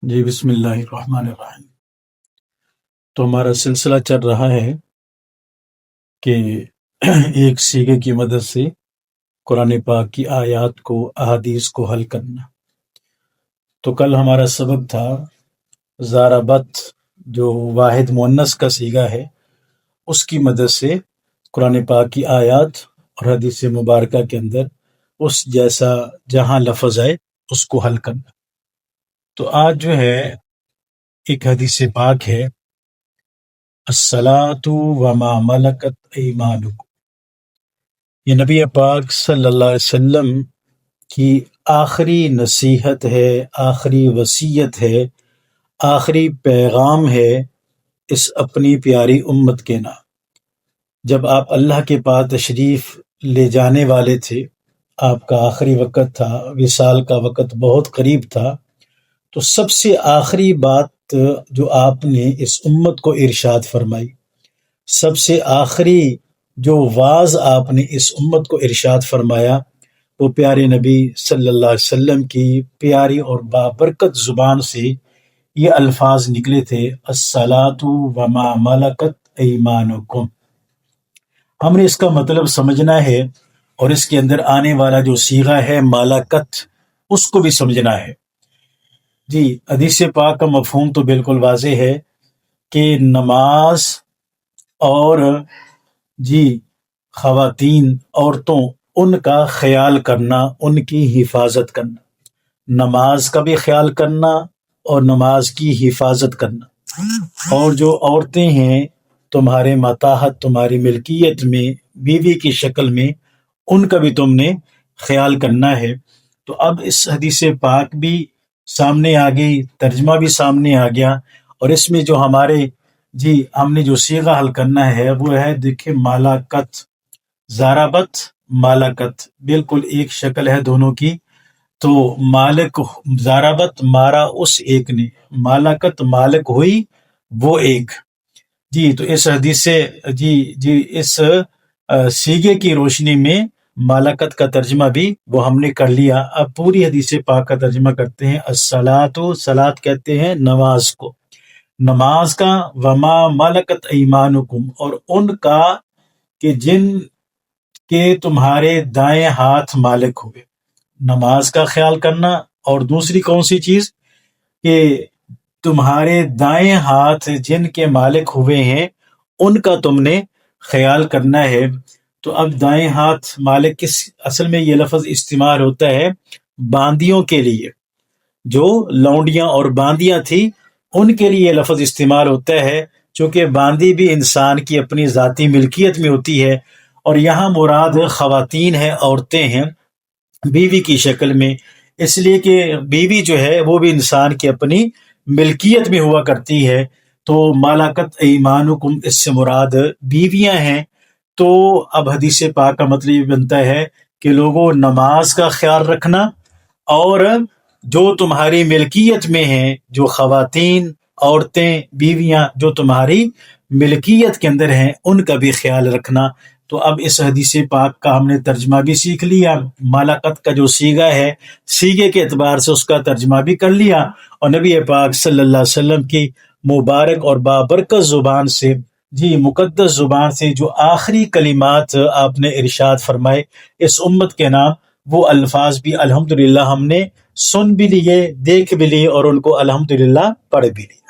جی بسم اللہ الرحمن الرحیم۔ تو ہمارا سلسلہ چل رہا ہے کہ ایک سیغے کی مدد سے قرآن پاک کی آیات کو احادیث کو حل کرنا۔ تو کل ہمارا سبق تھا ضربت، جو واحد مؤنث کا سیغہ ہے، اس کی مدد سے قرآن پاک کی آیات اور حدیث مبارکہ کے اندر اس جیسا جہاں لفظ ہے اس کو حل کرنا۔ تو آج جو ہے ایک حدیث پاک ہے، الصلاۃ وما ملکت ایمانکم۔ یہ نبی پاک صلی اللہ علیہ وسلم کی آخری نصیحت ہے، آخری وصیت ہے، آخری پیغام ہے اس اپنی پیاری امت کے نام۔ جب آپ اللہ کے پاس تشریف لے جانے والے تھے، آپ کا آخری وقت تھا، وصال کا وقت بہت قریب تھا، تو سب سے آخری بات جو آپ نے اس امت کو ارشاد فرمائی، سب سے آخری جو واعظ آپ نے اس امت کو ارشاد فرمایا، وہ پیارے نبی صلی اللہ علیہ وسلم کی پیاری اور بابرکت زبان سے یہ الفاظ نکلے تھے، الصلاۃ وما ملکت ایمانکم۔ ہم نے اس کا مطلب سمجھنا ہے اور اس کے اندر آنے والا جو صیغہ ہے ملکت، اس کو بھی سمجھنا ہے۔ جی، حدیث پاک کا مفہوم تو بالکل واضح ہے کہ نماز اور خواتین، عورتوں، ان کا خیال کرنا، ان کی حفاظت کرنا، نماز کا بھی خیال کرنا اور نماز کی حفاظت کرنا۔ اور جو عورتیں ہیں تمہارے ماتحت، تمہاری ملکیت میں، بیوی کی شکل میں، ان کا بھی تم نے خیال کرنا ہے۔ تو اب اس حدیث پاک بھی سامنے آ گئی، ترجمہ بھی سامنے آ گیا، اور اس میں جو ہمارے ہم نے جو صیغہ حل کرنا ہے وہ ہے، دیکھیں، مالکت، ضربت، مالکت، بالکل ایک شکل ہے دونوں کی۔ تو مالک، ضربت مارا اس ایک نے، مالکت مالک ہوئی وہ ایک۔ تو اس حدیث سے اس صیغے کی روشنی میں مالکت کا ترجمہ بھی وہ ہم نے کر لیا۔ اب پوری حدیث پاک کا ترجمہ کرتے ہیں۔ الصلاۃ، صلاۃ کہتے ہیں نماز کو، نماز کا، وما ملکت ایمانکم، اور ان کا کہ جن کے تمہارے دائیں ہاتھ مالک ہوئے۔ نماز کا خیال کرنا، اور دوسری کون سی چیز کہ تمہارے دائیں ہاتھ جن کے مالک ہوئے ہیں ان کا تم نے خیال کرنا ہے۔ تو اب دائیں ہاتھ مالک کس، اصل میں یہ لفظ استعمال ہوتا ہے باندیوں کے لیے، جو لونڈیاں اور باندیاں تھی ان کے لیے یہ لفظ استعمال ہوتا ہے، چونکہ باندی بھی انسان کی اپنی ذاتی ملکیت میں ہوتی ہے، اور یہاں مراد خواتین ہیں، عورتیں ہیں، بیوی کی شکل میں، اس لیے کہ بیوی جو ہے وہ بھی انسان کی اپنی ملکیت میں ہوا کرتی ہے۔ تو مالکت ایمانکم، اس سے مراد بیویاں ہیں۔ تو اب حدیث پاک کا مطلب یہ بنتا ہے کہ لوگوں، نماز کا خیال رکھنا، اور جو تمہاری ملکیت میں ہیں، جو خواتین، عورتیں، بیویاں جو تمہاری ملکیت کے اندر ہیں، ان کا بھی خیال رکھنا۔ تو اب اس حدیث پاک کا ہم نے ترجمہ بھی سیکھ لیا، مالکت کا جو صیغہ ہے، صیغے کے اعتبار سے اس کا ترجمہ بھی کر لیا، اور نبی پاک صلی اللہ علیہ وسلم کی مبارک اور بابرکت زبان سے، مقدس زبان سے جو آخری کلمات آپ نے ارشاد فرمائے اس امت کے نام، وہ الفاظ بھی الحمدللہ ہم نے سن بھی لیے، دیکھ بھی لیے، اور ان کو الحمدللہ پڑھ بھی لیے۔